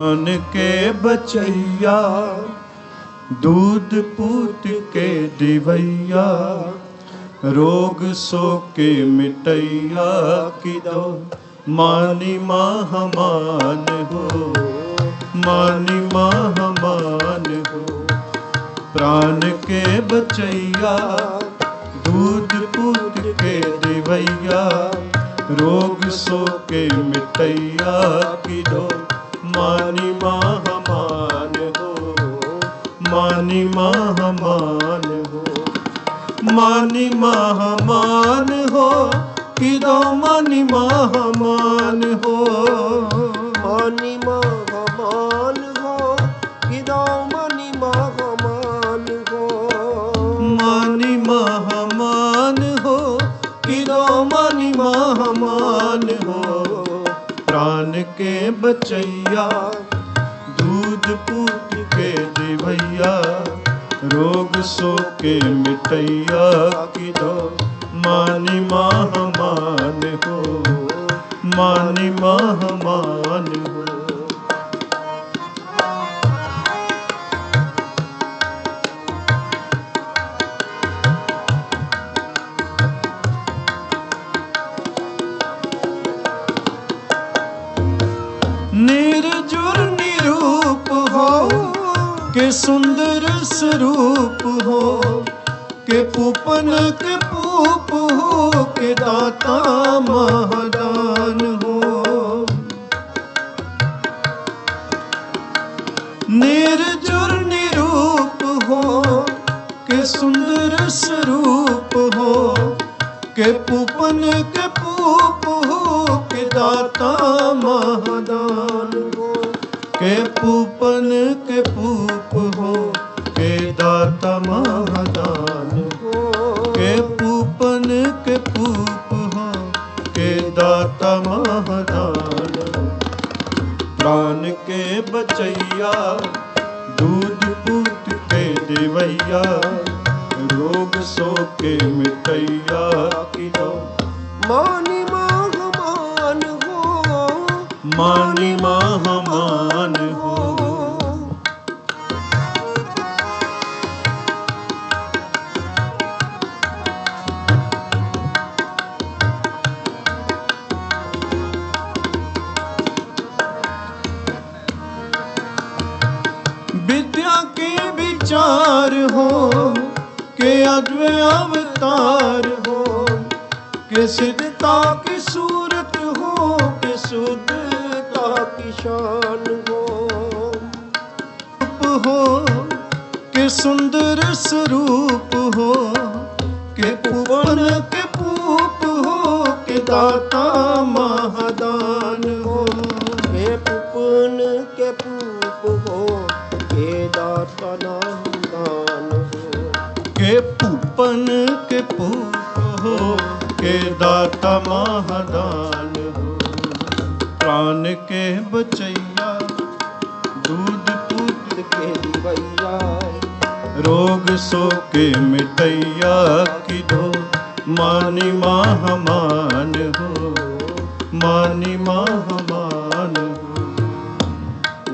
मन के बचैया दूध पूत के दिवैया, रोग सो के मिटैया की दो मानी महमान हो, मानी महमान हो। प्राण के बचैया दूध पूत के दिवैया, रोग सो के मिटैया की दो मानी महमान हो, मानी महमान हो। मानी महमान हो कि दो मानी महमान हो, मानी महमान हो कि दो मानी महमान हो, मानी महमान हो कि दो मानी महमान हो। प्राण के बचैया दूध पूत के दिवैया, रोग सो के मिटैया की दो मानी महमान हो, मानी महमान हो। निर्जुर निरूप हो के सुंदर स्वरूप हो, के पूपन के पूप हो के दाता महादान हो। निर्जुर निरूप हो के सुंदर स्वरूप हो, के पूपन के पूप हो के दाता महादान हो। के पूपन के पूप हो के दाता महादान हो, के पूपन के पूप हो के दाता महादान हो। प्राण के बचैया दूध पूत के दिवैया, रोग सो के मिटैया की दो मानी महमान हो, मानी महमान हो। विद्या के विचार हो के अद्वैत अवतार हो, के सिद्धता की सूरत हो के शुद्धता की शान हो। हो के सुंदर स्वरूप हो, के पूपन के पूप हो के दाता महादान हो। के पूपन के पूप हो के दाता महादान हो, के पूपन के पूप हो के दाता महादान हो। प्राण के बचैया दूध पूत के दिवैया, रोग सो के मिटैया की दो मानी महमान हो, मानी महमान हो।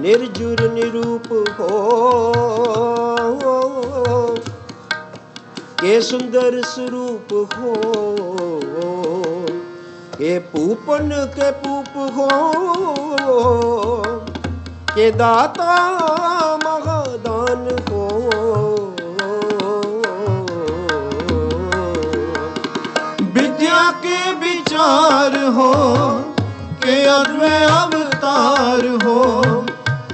निर्जुर निरूप हो के सुंदर स्वरूप हो, के पूपन के पूप हो के दाता महादान हो। विद्या के विचार हो के अद्वैत अवतार हो,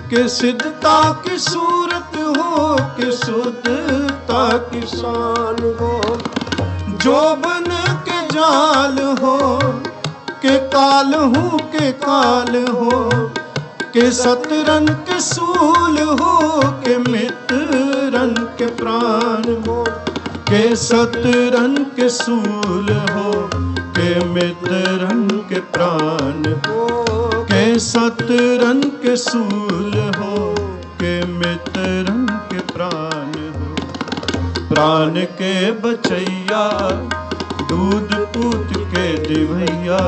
के सिद्धता की सूरत हो के शुद्धता की शान हो। जोबन के जाल हो के काल हूँ के काल हो, के सतरन के सूल हो के मित्रन के प्राण हो। के सतरन के सूल हो के मित्रन के प्राण हो, के सतरन के सूल हो के मित्रन के प्राण हो। प्राण के बचैया दूध पूत के दिवैया,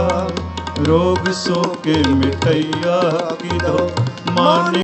रोग सो के मिटैया की दो माने